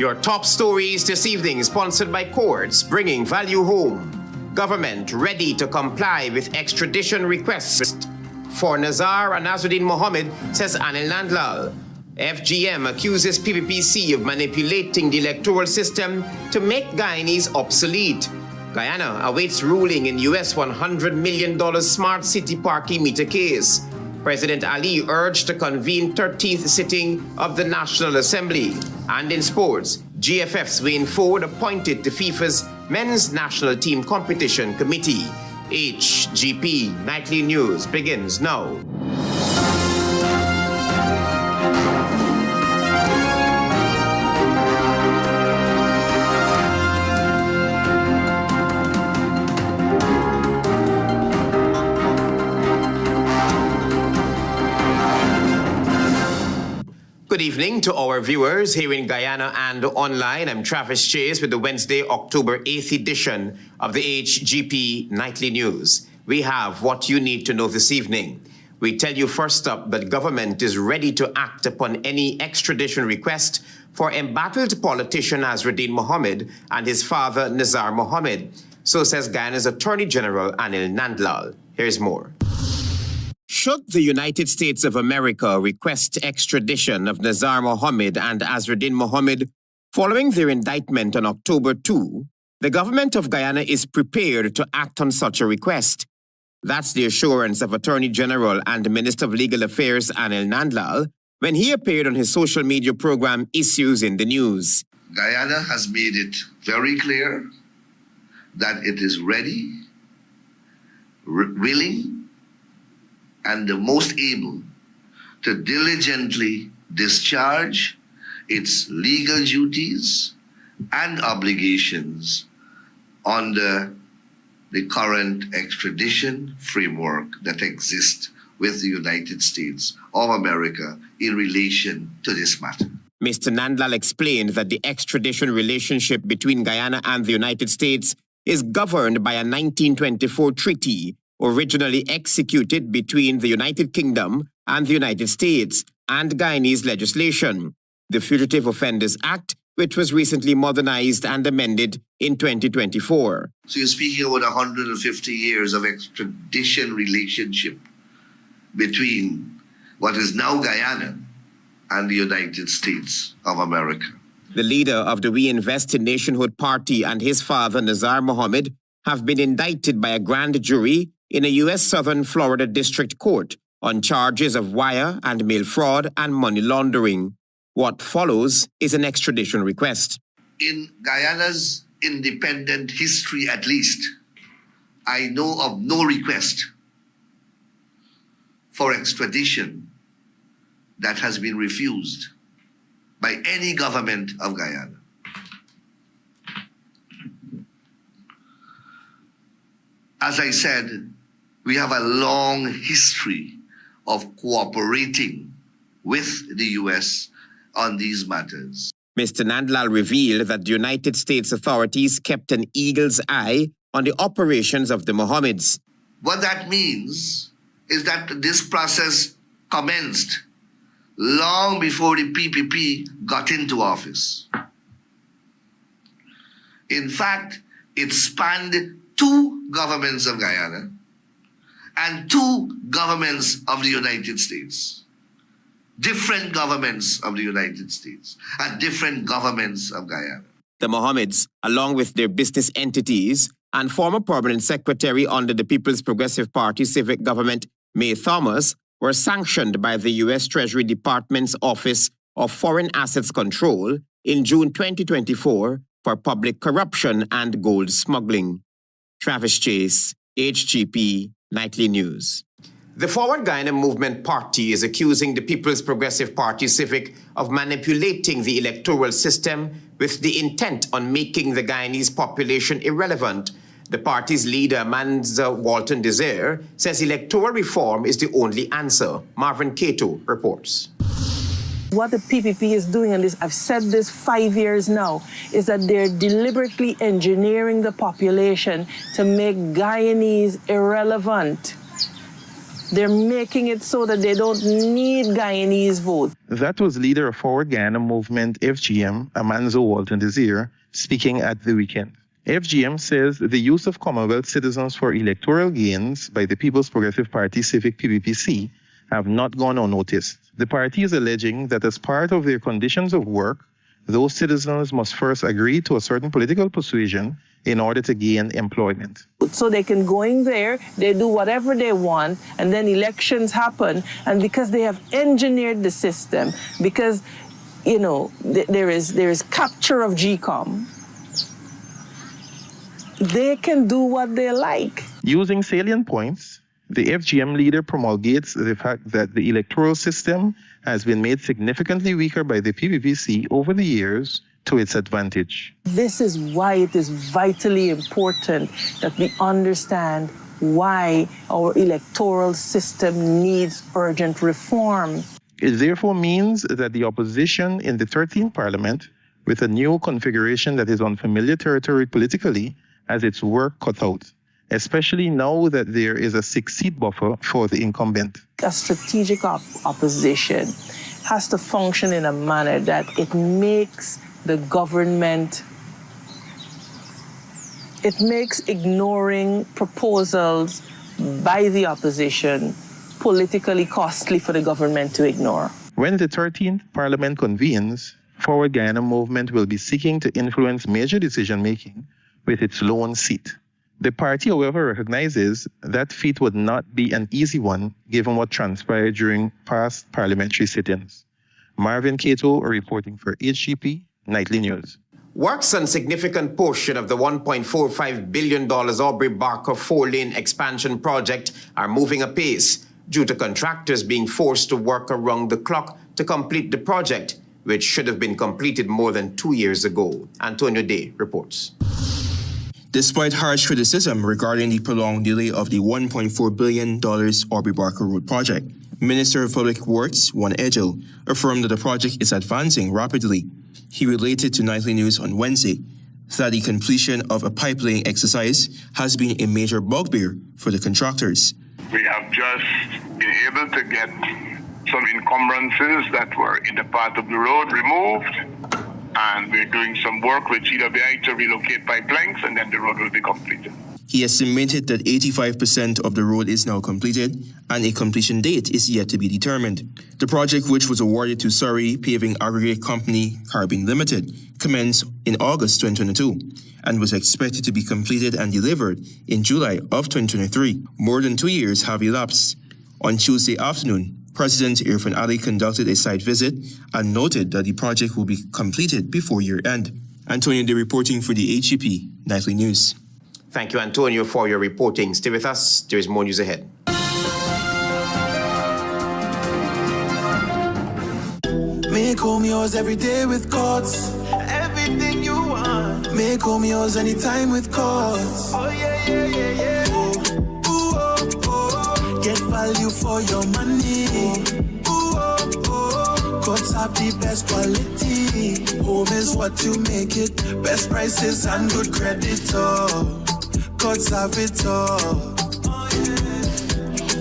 Your top stories this evening, sponsored by Courts, bringing value home. Government ready to comply with extradition requests for NAZAR and AZRUDDIN Mohamed, says NANDLALL. FGM accuses PPPC of manipulating the electoral system to make Guyanese obsolete. Guyana awaits ruling in US $100 million smart city parking meter case. President Ali urged to convene 13th sitting of the National Assembly. And in sports, GFF'S FORDE appointed to FIFA'S Men's National Team Competition Committee. HGP Nightly News begins now. Good evening to our viewers here in Guyana and online. I'm Travis Chase with the Wednesday, October 8th edition of the HGP Nightly News. We have what you need to know this evening. We tell you first up that government is ready to act upon any extradition request for embattled politician AZRUDDIN Mohamed and his father NAZAR Mohamed. So says Guyana's Attorney General NANDLALL. Here's more. Should the United States of America request extradition of NAZAR Mohamed and AZRUDDIN Mohamed following their indictment on October 2, the government of Guyana is prepared to act on such a request. That's the assurance of Attorney General and Minister of Legal Affairs NANDLALL when he appeared on his social media program Issues in the News. Guyana has made it very clear that it is ready, willing, and the most able to diligently discharge its legal duties and obligations under the current extradition framework that exists with the United States of America in relation to this matter. Mr. NANDLALL explained that the extradition relationship between Guyana and the United States is governed by a 1924 treaty originally executed between the United Kingdom and the United States and Guyanese legislation, the Fugitive Offenders Act, which was recently modernized and amended in 2024. So you're speaking about 150 years of extradition relationship between what is now Guyana and the United States of America. The leader of the We Invest in Nationhood Party and his father, NAZAR Mohamed, have been indicted by a grand jury in a U.S. Southern Florida District Court on charges of wire and mail fraud and money laundering. What follows is an extradition request. In Guyana's independent history, at least, I know of no request for extradition that has been refused by any government of Guyana. As I said, we have a long history of cooperating with the U.S. on these matters. Mr. NANDLALL revealed that the United States authorities kept an eagle's eye on the operations of the Mohameds. What that means is that this process commenced long before the PPP got into office. In fact, it spanned 2 governments of Guyana and 2 governments of the United States. Different governments of the United States and different governments of Guyana. The Mohameds, along with their business entities and former permanent secretary under the People's Progressive Party civic government, May Thomas, were sanctioned by the U.S. Treasury Department's Office of Foreign Assets Control in June 2024 for public corruption and gold smuggling. Travis Chase, HGP Nightly News. The Forward Guyana Movement Party is accusing the People's Progressive Party civic of manipulating the electoral system with the intent on making the Guyanese population irrelevant. The party's leader, Manza Walton Desire, says electoral reform is the only answer. Marvin Cato reports. What the PPP is doing, and this, I've said this 5 years now, is that they're deliberately engineering the population to make Guyanese irrelevant. They're making it so that they don't need Guyanese vote. That was leader of Forward Guyana Movement, FGM, Amanzo Walton Desir, speaking at the weekend. FGM says the use of Commonwealth citizens for electoral gains by the People's Progressive Party Civic PPPC have not gone unnoticed. The party is alleging that as part of their conditions of work, those citizens must first agree to a certain political persuasion in order to gain employment. So they can go in there, they do whatever they want, and then elections happen. And because they have engineered the system, because, there is capture of GCOM, they can do what they like. Using salient points, the FGM leader promulgates the fact that the electoral system has been made significantly weaker by the PPPC over the years to its advantage. This is why it is vitally important that we understand why our electoral system needs urgent reform. It therefore means that the opposition in the 13th Parliament, with a new configuration that is unfamiliar territory politically, has its work cut out, especially now that there is a 6-seat buffer for the incumbent. A strategic opposition has to function in a manner that it makes the government, it makes ignoring proposals by the opposition politically costly for the government to ignore. When the 13th Parliament convenes, Forward Guyana Movement will be seeking to influence major decision-making with its lone seat. The party, however, recognizes that feat would not be an easy one given what transpired during past parliamentary sit-ins. Marvin Cato reporting for HGP Nightly News. Works on significant portion of the $1.45 billion Aubrey Barker 4-lane expansion project are moving apace due to contractors being forced to work around the clock to complete the project, which should have been completed more than 2 years ago. Antonio Day reports. Despite harsh criticism regarding the prolonged delay of the $1.4 billion Aubrey Barker Road project, Minister of Public Works, Juan Edgel, affirmed that the project is advancing rapidly. He related to Nightly News on Wednesday that the completion of a pipelaying exercise has been a major bugbear for the contractors. We have just been able to get some encumbrances that were in the path of the road removed, and we're doing some work with GWI to relocate pipelines, and then the road will be completed. He estimated that 85% of the road is now completed, and a completion date is yet to be determined. The project, which was awarded to Surrey Paving Aggregate Company Caribbean Limited, commenced in August 2022 and was expected to be completed and delivered in July of 2023. More than 2 years have elapsed. On Tuesday afternoon, President Irfan Ali conducted a site visit and noted that the project will be completed before year-end. Antonio Day reporting for the HGP Nightly News. Thank you, Antonio, for your reporting. Stay with us. There is more news ahead. Make home yours every day with Courts. Everything you want. Make home yours anytime with Courts. Oh, yeah, yeah, yeah, yeah. Oh, ooh, oh, oh. Get value for your money. Ooh, oh, oh. Courts have the best quality. Home is what you make it. Best prices and good credit. Oh. Courts have it all.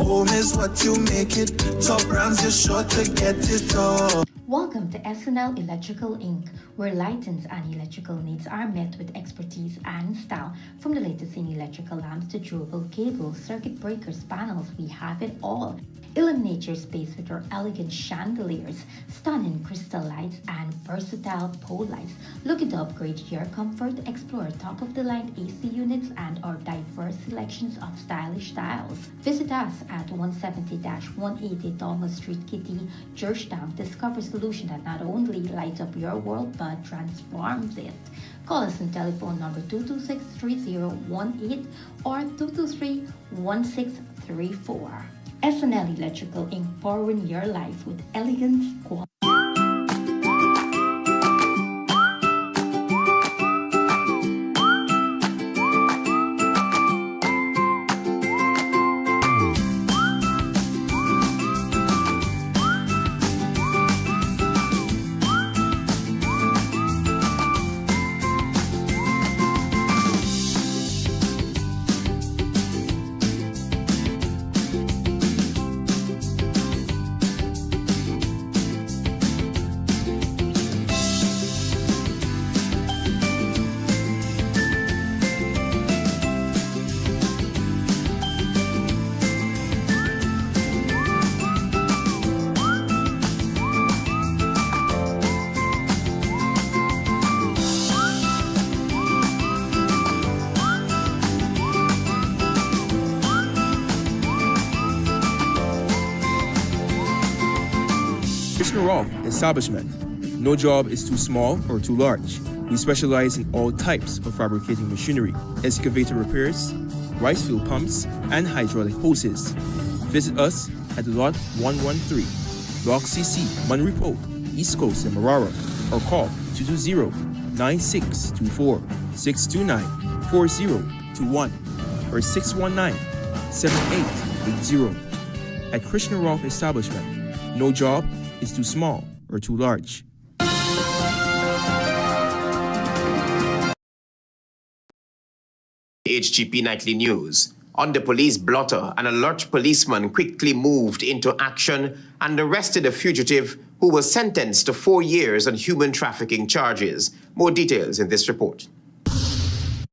Home is what you make it. Top brands, you're sure to get it all. Welcome to SNL Electrical Inc., where lighting and electrical needs are met with expertise and style. From the latest in electrical lamps to durable cables, circuit breakers, panels, we have it all. Illuminate your space with our elegant chandeliers, stunning crystal lights, and versatile pole lights. Looking to upgrade your comfort? Explore top-of-the-line AC units and our diverse selections of stylish styles. Visit us at 170-180 Thomas Street, Kitty, Georgetown. Discover a solution that not only lights up your world but transforms it. Call us on telephone number 226-3018 or 223-1634. SNL Electrical Inc., powering your life with elegance, quality. Krishna establishment. No job is too small or too large. We specialize in all types of fabricating machinery, excavator repairs, rice field pumps, and hydraulic hoses. Visit us at Lot 113, Block CC, Manripo, East Coast, Demerara, or call 220-9624-629-4021 or 619-7880. At Krishna establishment, no job is too small or too large. HGP Nightly News. On the police blotter, an alert policeman quickly moved into action and arrested a fugitive who was sentenced to 4 years on human trafficking charges. More details in this report.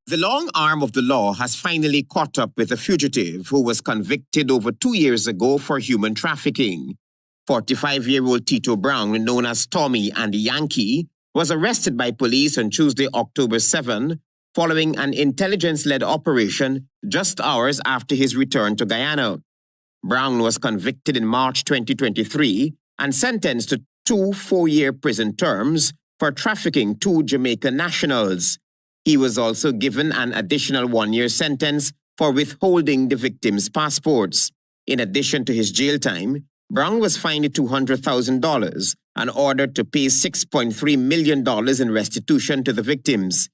The long arm of the law has finally caught up with a fugitive who was convicted over 2 years ago for human trafficking. 45-year-old Tito Brown, known as Tommy and Yankee, was arrested by police on Tuesday, October 7, following an intelligence-led operation just hours after his return to Guyana. Brown was convicted in March 2023 and sentenced to 2 4-year prison terms for trafficking 2 Jamaican nationals. He was also given an additional 1-year sentence for withholding the victims' passports. In addition to his jail time, Brown was fined $200,000 and ordered to pay $6.3 million in restitution to the victims.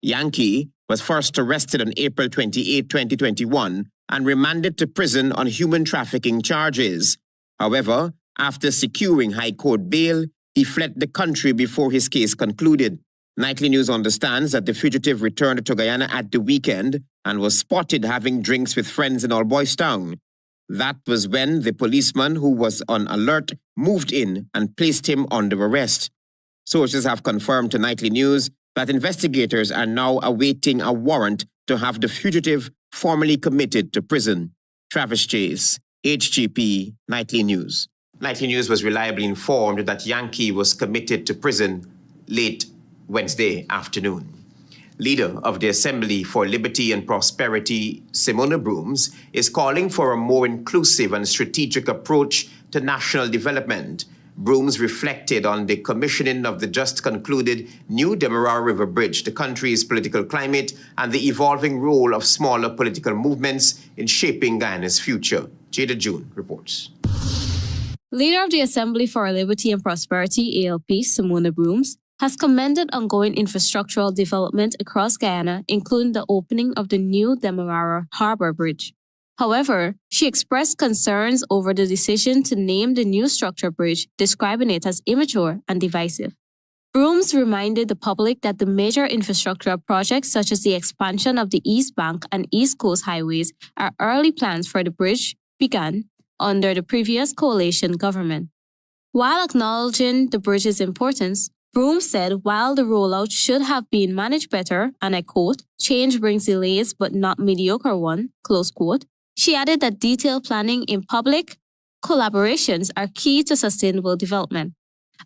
Yankee was first arrested on April 28, 2021 and remanded to prison on human trafficking charges. However, after securing high court bail, he fled the country before his case concluded. Nightly News understands that the fugitive returned to Guyana at the weekend and was spotted having drinks with friends in All Boys Town. That was when the policeman, who was on alert, moved in and placed him under arrest. Sources have confirmed to Nightly News that investigators are now awaiting a warrant to have the fugitive formally committed to prison. Travis Chase, HGP Nightly News. Nightly News was reliably informed that Yankee was committed to prison late Wednesday afternoon. Leader of the Assembly for Liberty and Prosperity, Simona Brooms, is calling for a more inclusive and strategic approach to national development. Brooms reflected on the commissioning of the just concluded new Demerara River Bridge, the country's political climate, and the evolving role of smaller political movements in shaping Guyana's future. Jada June reports. Leader of the Assembly for Liberty and Prosperity, ALP, Simona Brooms, has commended ongoing infrastructural development across Guyana, including the opening of the new Demerara Harbour Bridge. However, she expressed concerns over the decision to name the new structure bridge, describing it as immature and divisive. Brooms reminded the public that the major infrastructure projects such as the expansion of the East Bank and East Coast highways are early plans for the bridge began under the previous coalition government. While acknowledging the bridge's importance, Brooms said while the rollout should have been managed better, and I quote, "change brings delays but not mediocre one," close quote, she added that detailed planning in public collaborations are key to sustainable development.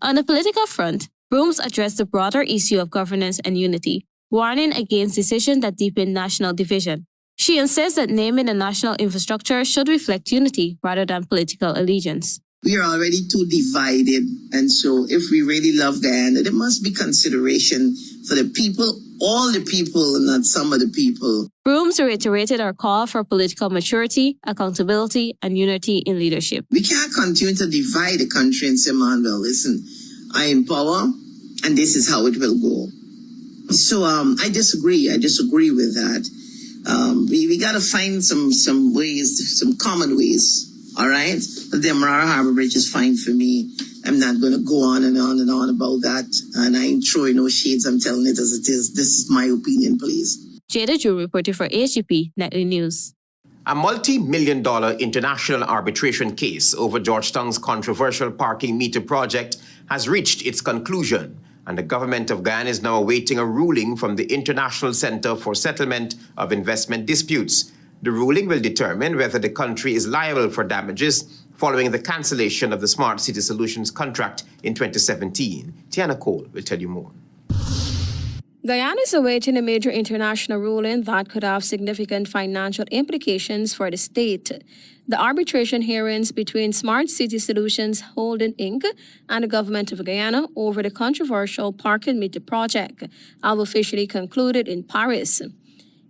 On the political front, Brooms addressed the broader issue of governance and unity, warning against decisions that deepen national division. She insists that naming the national infrastructure should reflect unity rather than political allegiance. We are already too divided, and so if we really love Guyana, there must be consideration for the people, all the people, and not some of the people. Brooms reiterated our call for political maturity, accountability, and unity in leadership. We can't continue to divide the country and say, man, well, listen, I am power, and this is how it will go. So I disagree. I disagree with that. We got to find some ways, some common ways. All right? The Demerara Harbour Bridge is fine for me. I'm not going to go on and on and on about that. And I ain't throwing no shades. I'm telling it as it is. This is my opinion, please. Jada Drew reported for HGP Nightly News. A multi-million-dollar international arbitration case over Georgetown's controversial parking meter project has reached its conclusion, and the government of Guyana is now awaiting a ruling from the International Center for Settlement of Investment Disputes. The ruling will determine whether the country is liable for damages following the cancellation of the Smart City Solutions contract in 2017. Tiana Cole will tell you more. Guyana is awaiting a major international ruling that could have significant financial implications for the state. The arbitration hearings between Smart City Solutions Holding Inc. and the government of Guyana over the controversial parking meter project have officially concluded in Paris.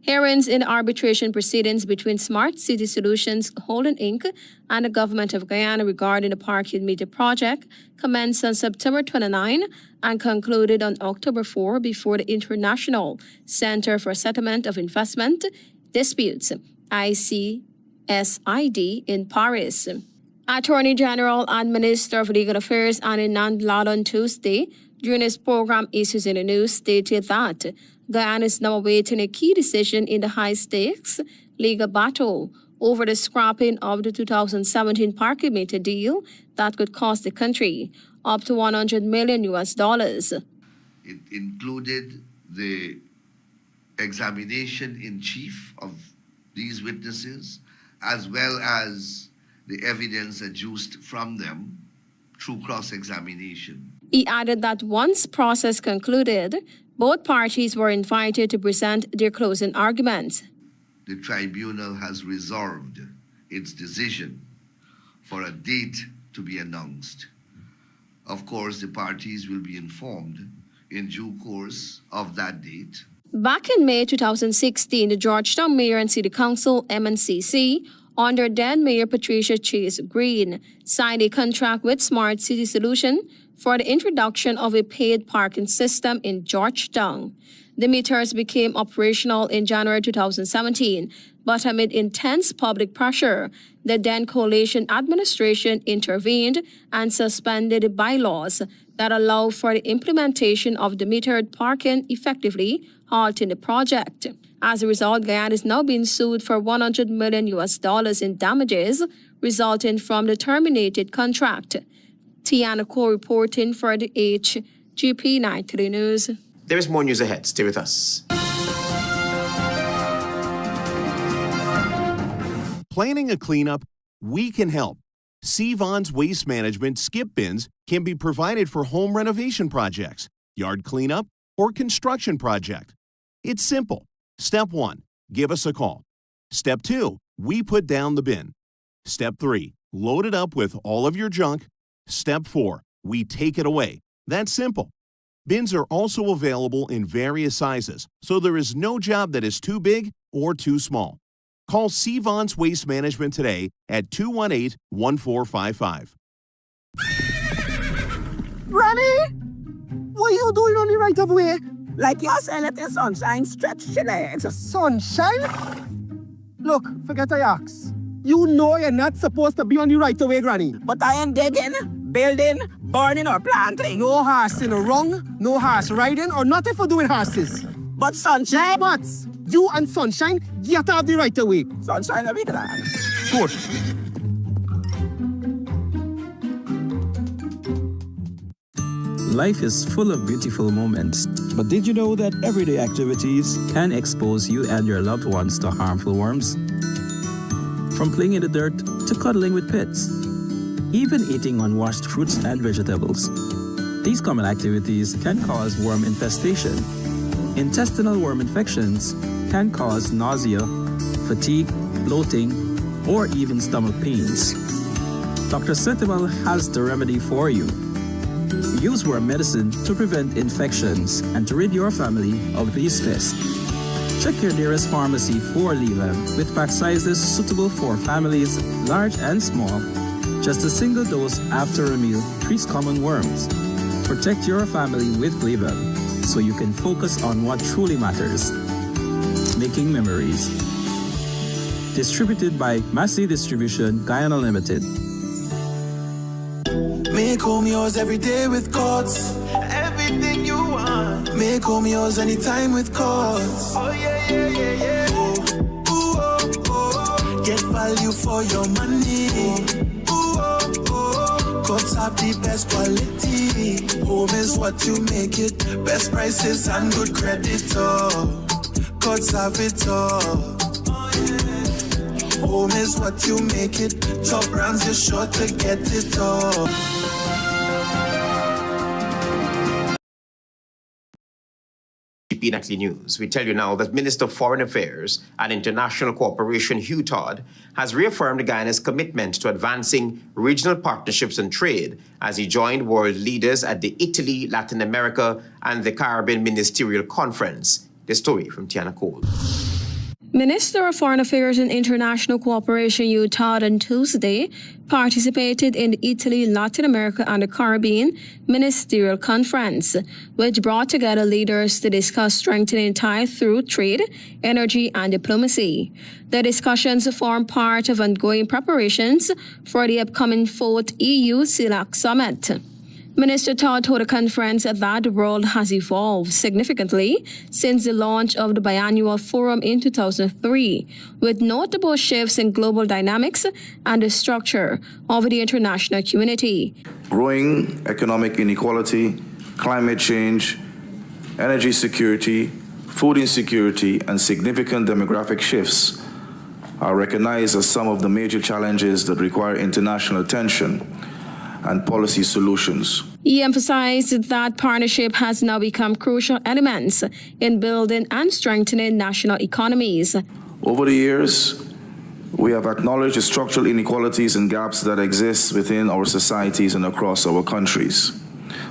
Hearings in arbitration proceedings between Smart City Solutions Holding Inc. and the government of Guyana regarding the parking meter project commenced on September 29 and concluded on October 4 before the International Center for Settlement of Investment Disputes, ACCUSES, in Paris. Attorney General and Minister of Legal Affairs Annie NANDLALL on Tuesday, during his program Issues in the News, stated that Guyana is now awaiting a key decision in the high-stakes legal battle over the scrapping of the 2017 parking meter deal that could cost the country up to $100 million. It included the examination in chief of these witnesses, as well as the evidence adduced from them through cross-examination. He added that once process concluded, both parties were invited to present their closing arguments. The tribunal has reserved its decision for a date to be announced. Of course, the parties will be informed in due course of that date. Back in May 2016, the Georgetown Mayor and City Council, MNCC, under then Mayor Patricia Chase Green, signed a contract with Smart City Solution for the introduction of a paid parking system in Georgetown. The meters became operational in January 2017, but amid intense public pressure, the then coalition administration intervened and suspended the bylaws that allow for the implementation of the metered parking, effectively halting the project. As a result, Guyana is now being sued for $100 million in damages resulting from the terminated contract. Tiana Ko reporting for the HGP Nightly News. There is more news ahead. Stay with us. Planning a cleanup? We can help. CONVENE's waste management skip bins can be provided for home renovation projects, yard cleanup, or construction project. It's simple. Step 1, give us a call. Step 2, we put down the bin. Step 3, load it up with all of your junk. Step 4, we take it away. That's simple. Bins are also available in various sizes, so there is no job that is too big or too small. Call CONVENE's Waste Management today at 218-1455. Granny! What are you doing on the right of way? Like you're saying let the sunshine stretch your legs. Sunshine? Look, forget I ask. You know you're not supposed to be on the right of way, Granny. But I ain't digging, building, burning, or planting. No horsing wrong, no horse riding, or nothing for doing horses. But sunshine? But you and sunshine get out the right of way. Sunshine, I'll be glad. Good. Life is full of beautiful moments, but did you know that everyday activities can expose you and your loved ones to harmful worms? From playing in the dirt to cuddling with pets, even eating unwashed fruits and vegetables. These common activities can cause worm infestation. Intestinal worm infections can cause nausea, fatigue, bloating, or even stomach pains. Dr. Sentival has the remedy for you. Use worm medicine to prevent infections and to rid your family of these pests. Check your nearest pharmacy for Levem with pack sizes suitable for families large and small. Just a single dose after a meal treats common worms. Protect your family with Levem so you can focus on what truly matters. Making memories. Distributed by Massey Distribution, Guyana Limited. Make home yours every day with Courts. Everything you want. Make home yours anytime with Courts. Oh yeah, yeah, yeah, yeah. Oh, ooh, oh, oh. Get value for your money. Ooh, oh, oh. Courts have the best quality. Home is what you make it. Best prices and good credit. Oh, Courts have it all. Home is what you make it. Top brands, you're sure to get it all. HGP Nightly News. We tell you now that Minister of Foreign Affairs and International Cooperation Hugh Todd has reaffirmed Guyana's commitment to advancing regional partnerships and trade as he joined world leaders at the Italy, Latin America and the Caribbean Ministerial Conference. The story from Tiana Cole. Minister of Foreign Affairs and International Cooperation Hugh Todd on Tuesday participated in the Italy, Latin America and the Caribbean Ministerial Conference, which brought together leaders to discuss strengthening ties through trade, energy and diplomacy. The discussions form part of ongoing preparations for the upcoming 4th EU-CELAC Summit. Minister Todd told the conference that the world has evolved significantly since the launch of the biannual forum in 2003, with notable shifts in global dynamics and the structure of the international community. Growing economic inequality, climate change, energy security, food insecurity, and significant demographic shifts are recognized as some of the major challenges that require international attention and policy solutions. He emphasized that partnership has now become crucial elements in building and strengthening national economies. Over the years, we have acknowledged the structural inequalities and gaps that exist within our societies and across our countries.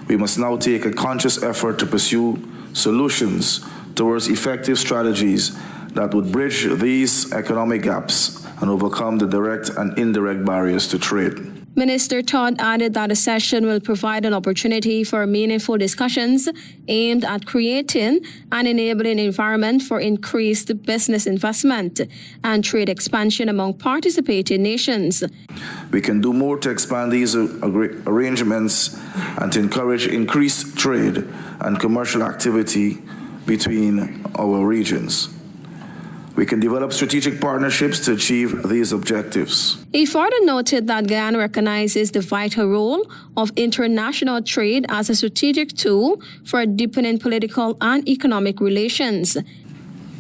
We must now take a conscious effort to pursue solutions towards effective strategies that would bridge these economic gaps and overcome the direct and indirect barriers to trade. Minister Todd added that the session will provide an opportunity for meaningful discussions aimed at creating an enabling environment for increased business investment and trade expansion among participating nations. We can do more to expand these arrangements and to encourage increased trade and commercial activity between our regions. We can develop strategic partnerships to achieve these objectives. He further noted that Guyana recognizes the vital role of international trade as a strategic tool for deepening political and economic relations.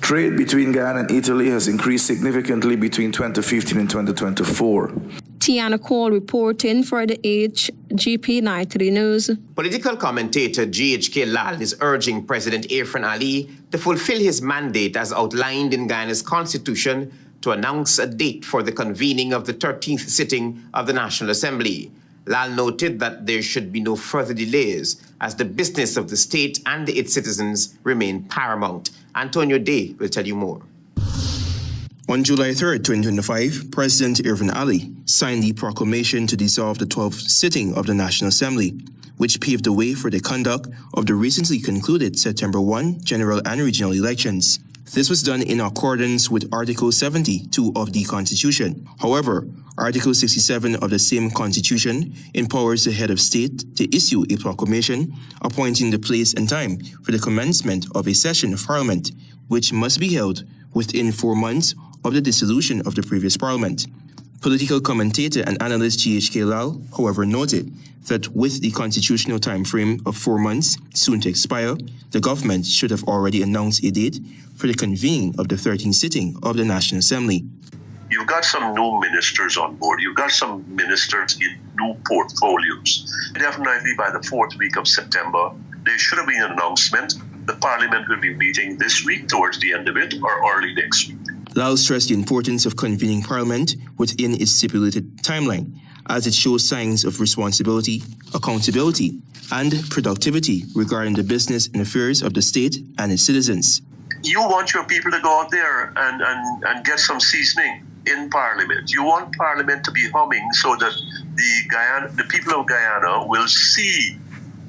Trade between Guyana and Italy has increased significantly between 2015 and 2024. Tiana Cole reporting for the HGP Nightly News. Political commentator GHK Lal is urging President Irfan Ali to fulfill his mandate as outlined in Guyana's constitution to announce a date for the convening of the 13th sitting of the National Assembly. Lal noted that there should be no further delays as the business of the state and its citizens remain paramount. Antonio Day will tell you more. On July 3, 2025, President Irfan Ali signed the proclamation to dissolve the 12th sitting of the National Assembly, which paved the way for the conduct of the recently concluded September 1 general and regional elections. This was done in accordance with Article 72 of the Constitution. However, Article 67 of the same Constitution empowers the head of state to issue a proclamation appointing the place and time for the commencement of a session of Parliament, which must be held within 4 months of the dissolution of the previous Parliament. Political commentator and analyst GHK Lal, however, noted that with the constitutional time frame of 4 months soon to expire, the government should have already announced a date for the convening of the 13th sitting of the National Assembly. You've got some new ministers on board. You've got some ministers in new portfolios. Definitely by the 4th week of September, there should have been an announcement. The Parliament will be meeting this week towards the end of it or early next week. Lal stressed the importance of convening Parliament within its stipulated timeline, as it shows signs of responsibility, accountability, and productivity regarding the business and affairs of the state and its citizens. You want your people to go out there and get some seasoning in Parliament. You want Parliament to be humming so that the people of Guyana will see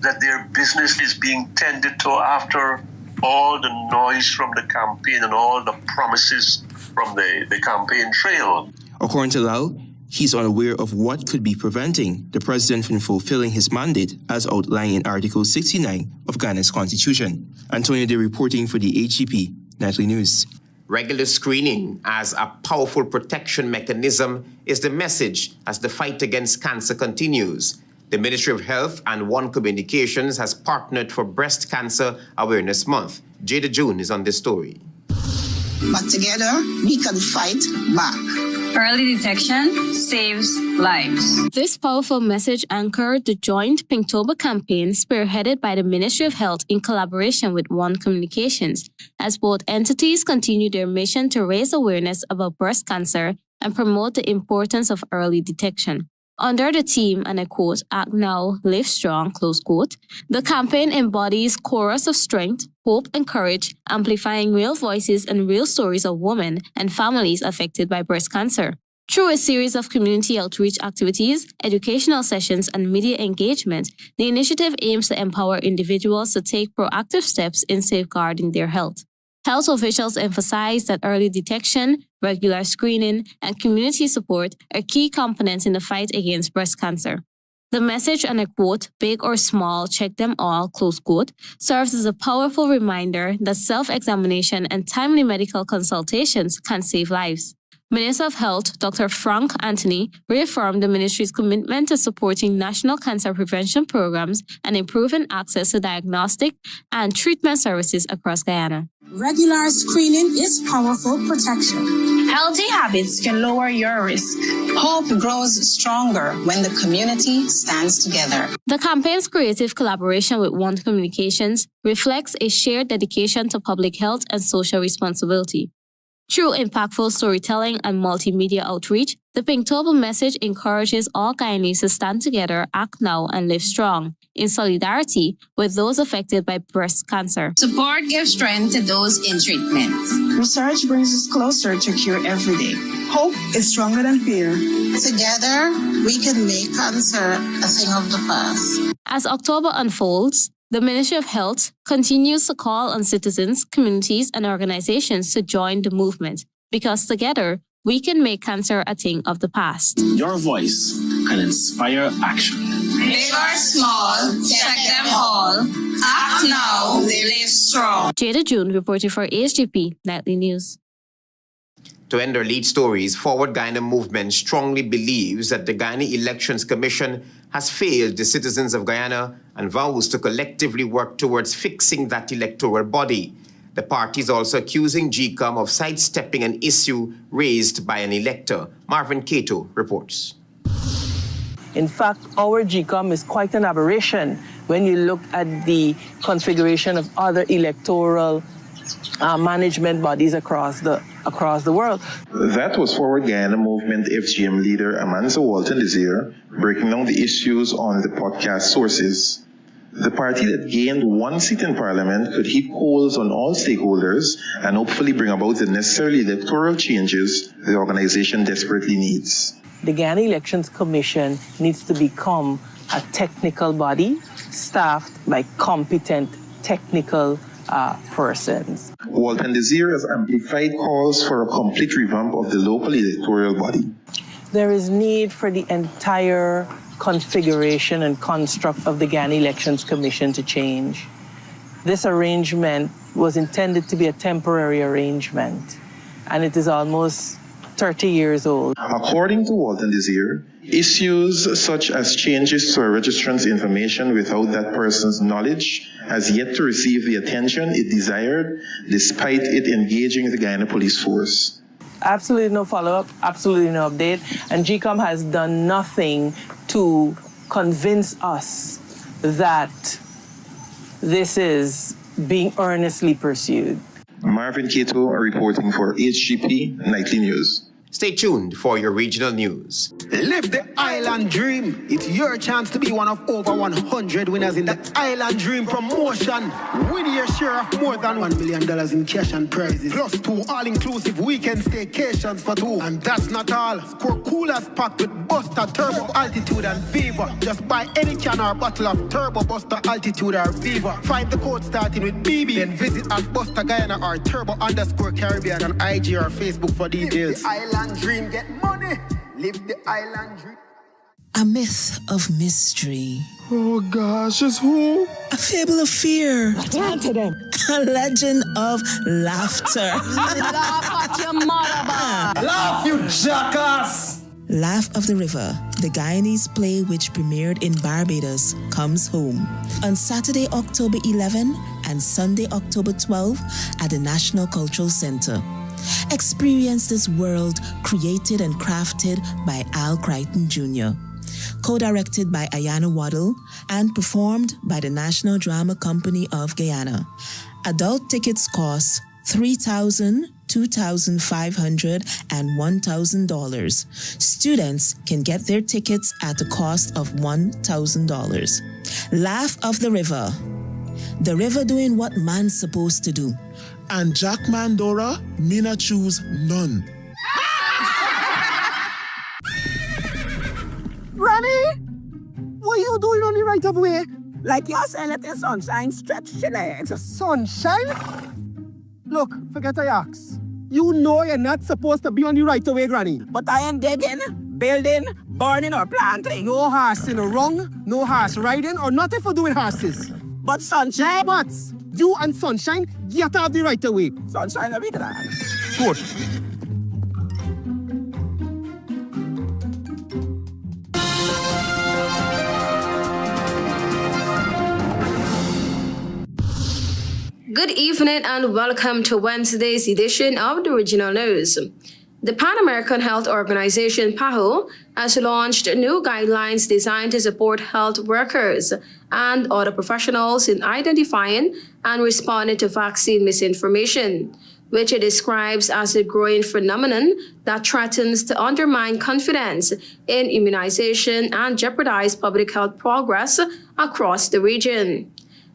that their business is being tended to after all the noise from the campaign and all the promises from the campaign trail. According to Lal, he's unaware of what could be preventing the president from fulfilling his mandate as outlined in Article 69 of Ghana's Constitution. Antonio Day reporting for the HGP Nightly News. Regular screening as a powerful protection mechanism is the message as the fight against cancer continues. The Ministry of Health and One Communications has partnered for Breast Cancer Awareness Month. Jada June is on this story. But together, we can fight back. Early detection saves lives. This powerful message anchored the joint Pinktober campaign spearheaded by the Ministry of Health in collaboration with One Communications, as both entities continue their mission to raise awareness about breast cancer and promote the importance of early detection. Under the theme, and I quote, "Act Now, Live Strong," close quote, the campaign embodies chorus of strength, hope, and courage, amplifying real voices and real stories of women and families affected by breast cancer. Through a series of community outreach activities, educational sessions, and media engagement, the initiative aims to empower individuals to take proactive steps in safeguarding their health. Health officials emphasize that early detection, regular screening, and community support are key components in the fight against breast cancer. The message, and I quote, "Big or small, check them all," close quote, serves as a powerful reminder that self-examination and timely medical consultations can save lives. Minister of Health, Dr. Frank Anthony, reaffirmed the ministry's commitment to supporting national cancer prevention programs and improving access to diagnostic and treatment services across Guyana. Regular screening is powerful protection. Healthy habits can lower your risk. Hope grows stronger when the community stands together. The campaign's creative collaboration with One Communications reflects a shared dedication to public health and social responsibility. Through impactful storytelling and multimedia outreach, the Pinktober message encourages all Guyanese to stand together, act now, and live strong, in solidarity with those affected by breast cancer. Support gives strength to those in treatment. Research brings us closer to cure every day. Hope is stronger than fear. Together, we can make cancer a thing of the past. As October unfolds, the Ministry of Health continues to call on citizens, communities, and organizations to join the movement, because together, we can make cancer a thing of the past. Your voice can inspire action. Big or small, check them all. Act now, live strong. Jada June reporting for HGP Nightly News. To end our lead stories, Forward Guyana Movement strongly believes that the Guyana Elections Commission has failed the citizens of Guyana and vows to collectively work towards fixing that electoral body. The party is also accusing GCOM of sidestepping an issue raised by an elector. Marvin Cato reports. In fact, our GCOM is quite an aberration when you look at the configuration of other electoral management bodies across the world. That was Forward Guyana Movement FGM leader Amanza Walton this year, breaking down the issues on the podcast Sources. The party that gained one seat in Parliament could heap coals on all stakeholders and hopefully bring about the necessary electoral changes the organization desperately needs. The Guyana Elections Commission needs to become a technical body staffed by competent technical persons. Walton this year has amplified calls for a complete revamp of the local electoral body. There is need for the entire configuration and construct of the Guyana Elections Commission to change. This arrangement was intended to be a temporary arrangement, and it is almost 30 years old. According to Walton this year, issues such as changes to a registrant's information without that person's knowledge has yet to receive the attention it desired, despite it engaging the Guyana Police Force. Absolutely no follow-up, absolutely no update, and GCOM has done nothing to convince us that this is being earnestly pursued. Marvin Cato reporting for HGP Nightly News. Stay tuned for your regional news. Live the island dream. It's your chance to be one of over 100 winners in the Island Dream promotion. Win your share of more than $1 million in cash and prizes. Plus 2 all-inclusive weekend staycations for 2. And that's not all. Score coolers packed with Buster, Turbo, Altitude, and Viva. Just buy any can or bottle of Turbo, Buster, Altitude, or Viva. Find the code starting with BB. Then visit at Buster Guyana or Turbo_Caribbean on IG or Facebook for details. Dream, get money, live the island dream. A myth of mystery. Oh gosh, it's who? A fable of fear. To them. A legend of laughter. Laugh at your mother. Laugh, you jackass. Laugh of the River, the Guyanese play which premiered in Barbados, comes home on Saturday, October 11 and Sunday, October 12 at the National Cultural Center. Experience this world created and crafted by Al Crichton Jr., co-directed by Ayana Waddle and performed by the National Drama Company of Guyana. Adult tickets cost $3,000, $2,500, and $1,000. Students can get their tickets at the cost of $1,000. Laugh of the River. The river doing what man's supposed to do. And Jack Mandora, me not choose none. Granny, what you doing on the right of way? Like you're saying let the sunshine stretch your legs. Sunshine? Look, forget I ask. You know you're not supposed to be on the right of way, Granny. But I am digging, building, burning, or planting. No horse in a wrong, no horse riding, or nothing for doing horses. But sunshine? But you and sunshine get out the right of way. Sunshine, let me glad. Good. Good evening and welcome to Wednesday's edition of the Original News. The Pan American Health Organization, PAHO, has launched new guidelines designed to support health workers and other professionals in identifying and responding to vaccine misinformation, which it describes as a growing phenomenon that threatens to undermine confidence in immunization and jeopardize public health progress across the region.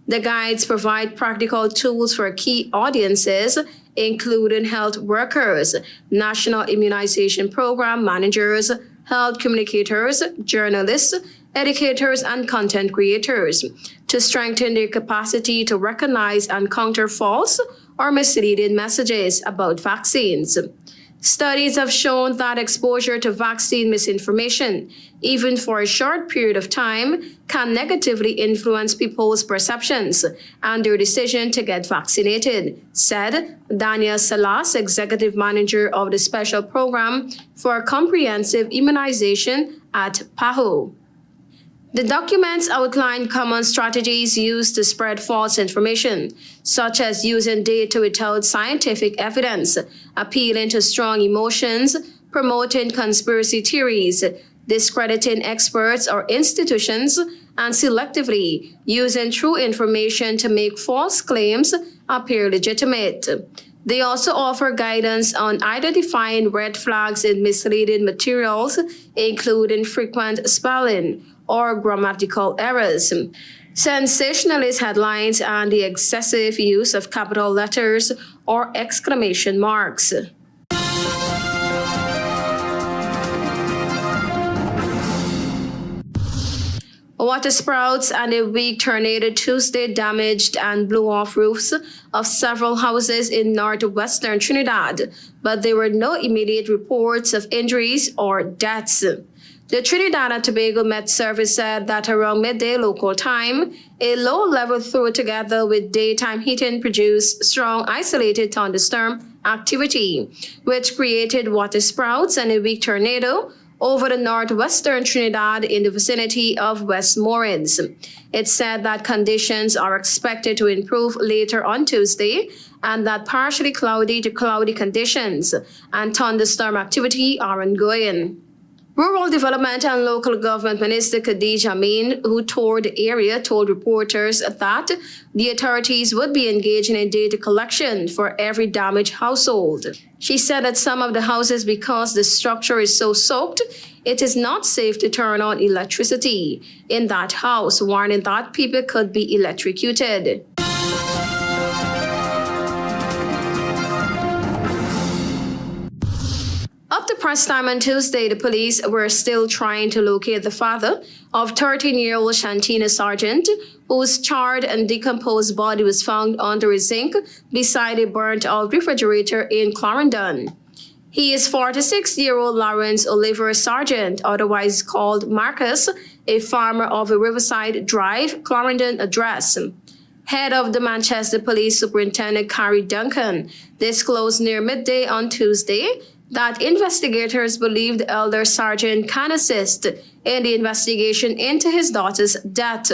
The guides provide practical tools for key audiences, including health workers, national immunization program managers, health communicators, journalists, educators, and content creators, to strengthen their capacity to recognize and counter false or misleading messages about vaccines. Studies have shown that exposure to vaccine misinformation, even for a short period of time, can negatively influence people's perceptions and their decision to get vaccinated, said Daniel Salas, Executive Manager of the Special Program for Comprehensive Immunization at PAHO. The documents outline common strategies used to spread false information, such as using data without scientific evidence, appealing to strong emotions, promoting conspiracy theories, discrediting experts or institutions, and selectively using true information to make false claims appear legitimate. They also offer guidance on identifying red flags in misleading materials, including frequent spelling or grammatical errors, sensationalist headlines, and the excessive use of capital letters or exclamation marks. Water sprouts and a weak tornado Tuesday damaged and blew off roofs of several houses in northwestern Trinidad, but there were no immediate reports of injuries or deaths. The Trinidad and Tobago Met Service said that around midday local time, a low-level throw together with daytime heating produced strong isolated thunderstorm activity, which created water sprouts and a weak tornado over the northwestern Trinidad in the vicinity of West Morins. It said that conditions are expected to improve later on Tuesday and that partially cloudy to cloudy conditions and thunderstorm activity are ongoing. Rural Development and Local Government Minister Khadija Amin, who toured the area, told reporters that the authorities would be engaging in data collection for every damaged household. She said that some of the houses, because the structure is so soaked, it is not safe to turn on electricity in that house, warning that people could be electrocuted. Up to press time on Tuesday, the police were still trying to locate the father of 13-year-old Shantina Sargent, whose charred and decomposed body was found under a zinc beside a burnt-out refrigerator in Clarendon. He is 46-year-old Lawrence Oliver Sargent, otherwise called Marcus, a farmer of a Riverside Drive, Clarendon address. Head of the Manchester Police Superintendent Carrie Duncan disclosed near midday on Tuesday that investigators believe the elder sergeant can assist in the investigation into his daughter's death.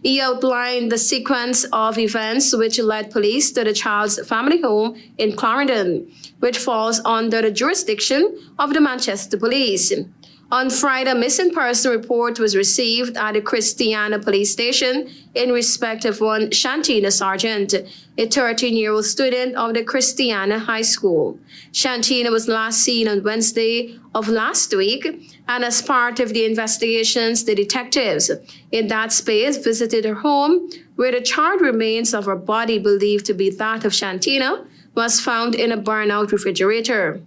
He outlined the sequence of events which led police to the child's family home in Clarendon, which falls under the jurisdiction of the Manchester Police. On Friday, a missing person report was received at the Christiana police station in respect of one Shantina Sargent, a 13-year-old student of the Christiana High School. Shantina was last seen on Wednesday of last week, and as part of the investigations, the detectives in that space visited her home, where the charred remains of her body, believed to be that of Shantina, was found in a burnout refrigerator.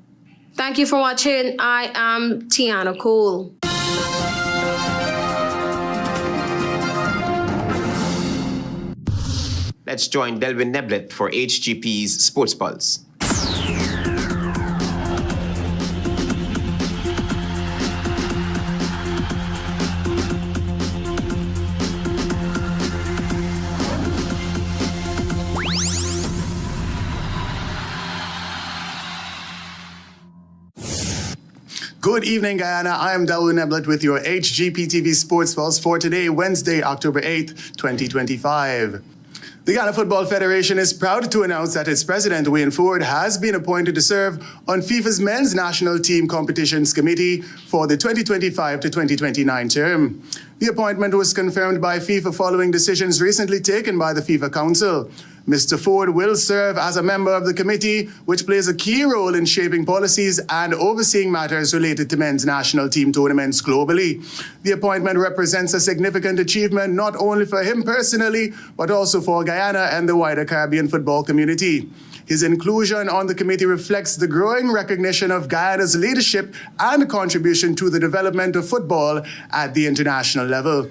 Thank you for watching. I am Tiana Cole. Let's join Delwyn Neblett for HGP's Sports Pulse. Good evening, Guyana. I am Delwyn Neblett with your HGP TV Sports Pulse for today, Wednesday, October 8th, 2025. The Ghana Football Federation is proud to announce that its president, Wayne Forde, has been appointed to serve on FIFA's Men's National Team Competitions Committee for the 2025 to 2029 term. The appointment was confirmed by FIFA following decisions recently taken by the FIFA Council. Mr. Forde will serve as a member of the committee, which plays a key role in shaping policies and overseeing matters related to men's national team tournaments globally. The appointment represents a significant achievement not only for him personally, but also for Guyana and the wider Caribbean football community. His inclusion on the committee reflects the growing recognition of Guyana's leadership and contribution to the development of football at the international level.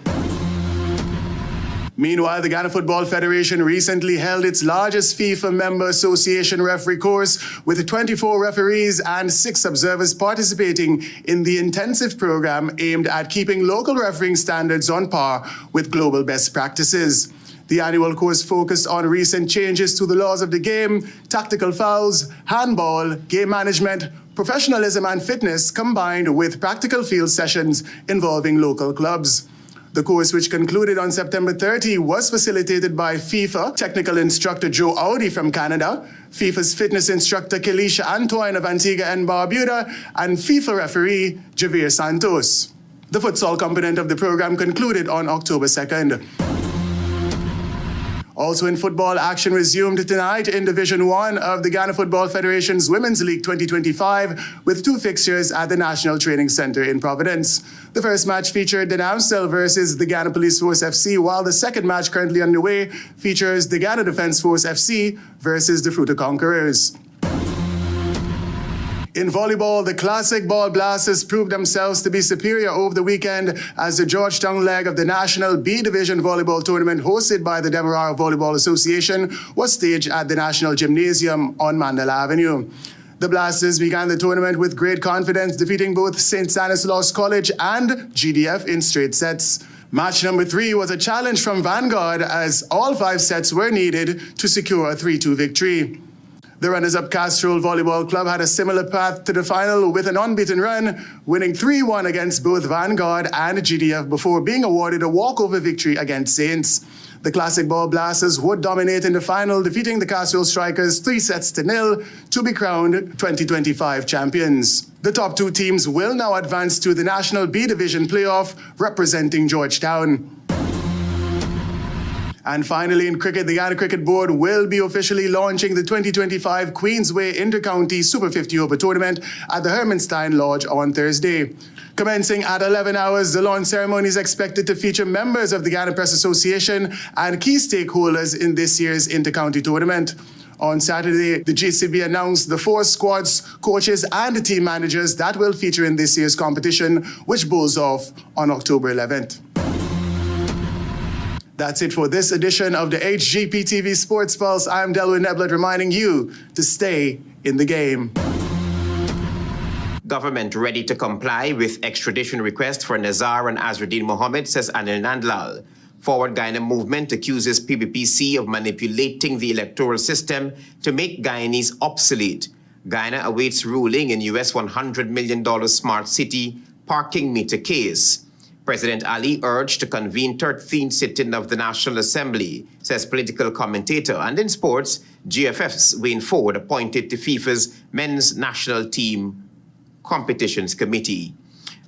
Meanwhile, the Ghana Football Federation recently held its largest FIFA member association referee course with 24 referees and 6 observers participating in the intensive program aimed at keeping local refereeing standards on par with global best practices. The annual course focused on recent changes to the laws of the game, tactical fouls, handball, game management, professionalism and fitness, combined with practical field sessions involving local clubs. The course, which concluded on September 30, was facilitated by FIFA technical instructor Joe Audi from Canada, FIFA's fitness instructor Kelisha Antoine of Antigua and Barbuda, and FIFA referee Javier Santos. The futsal component of the program concluded on October 2nd. Also in football, action resumed tonight in Division 1 of the Ghana Football Federation's Women's League 2025 with 2 fixtures at the National Training Center in Providence. The first match featured the Namstel versus the Ghana Police Force FC, while the second match currently underway features the Ghana Defence Force FC versus the Fruta Conquerors. In volleyball, the Classic Ball Blasters proved themselves to be superior over the weekend as the Georgetown leg of the National B Division Volleyball Tournament hosted by the Demerara Volleyball Association was staged at the National Gymnasium on Mandela Avenue. The Blasters began the tournament with great confidence, defeating both St. Stanislaus College and GDF in straight sets. Match number 3 was a challenge from Vanguard as all 5 sets were needed to secure a 3-2 victory. The runners-up Castrol Volleyball Club had a similar path to the final with an unbeaten run, winning 3-1 against both Vanguard and GDF before being awarded a walkover victory against Saints. The Classic Ball Blasters would dominate in the final, defeating the Castrol Strikers 3-0 to be crowned 2025 champions. The top 2 teams will now advance to the National B Division playoff, representing Georgetown. And finally, in cricket, the Ghana Cricket Board will be officially launching the 2025 Queensway Intercounty Super 50 Over Tournament at the Hermanstein Lodge on Thursday. Commencing at 11 hours, the launch ceremony is expected to feature members of the Ghana Press Association and key stakeholders in this year's Intercounty Tournament. On Saturday, the GCB announced the 4 squads, coaches, and team managers that will feature in this year's competition, which bowls off on October 11th. That's it for this edition of the HGP TV Sports Pulse. I'm Delwyn Neblett reminding you to stay in the game. Government ready to comply with extradition request for NAZAR and AZRUDDIN Mohammed, says NANDLALL. Forward Guyana movement accuses PBPC of manipulating the electoral system to make Guyanese obsolete. Guyana awaits ruling in US $100 million smart city parking meter case. President Ali urged to convene 13th sitting of the National Assembly, says political commentator. And in sports, GFF'S Wayne Forde appointed to FIFA'S Men's National Team Competitions Committee.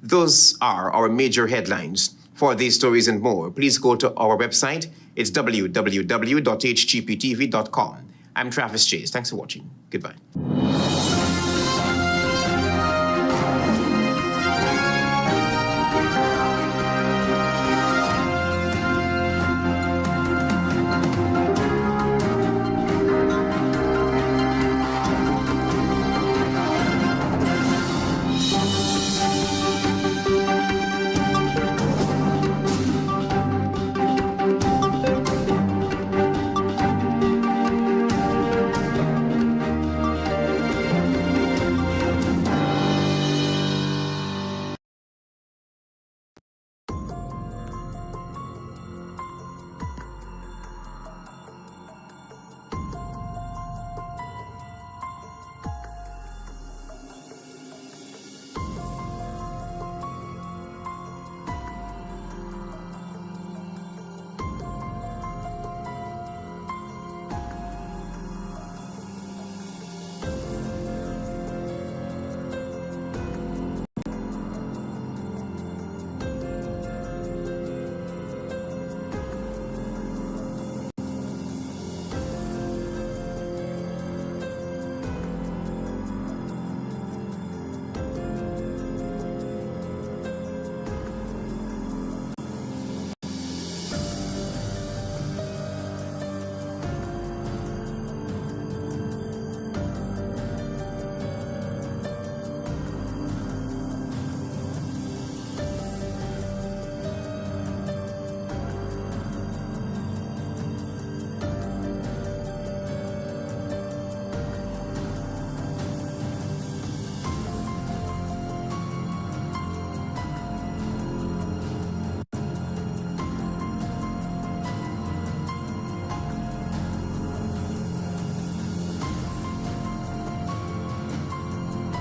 Those are our major headlines. For these stories and more, please go to our website. It's www.hgptv.com. I'm Travis Chase. Thanks for watching. Goodbye.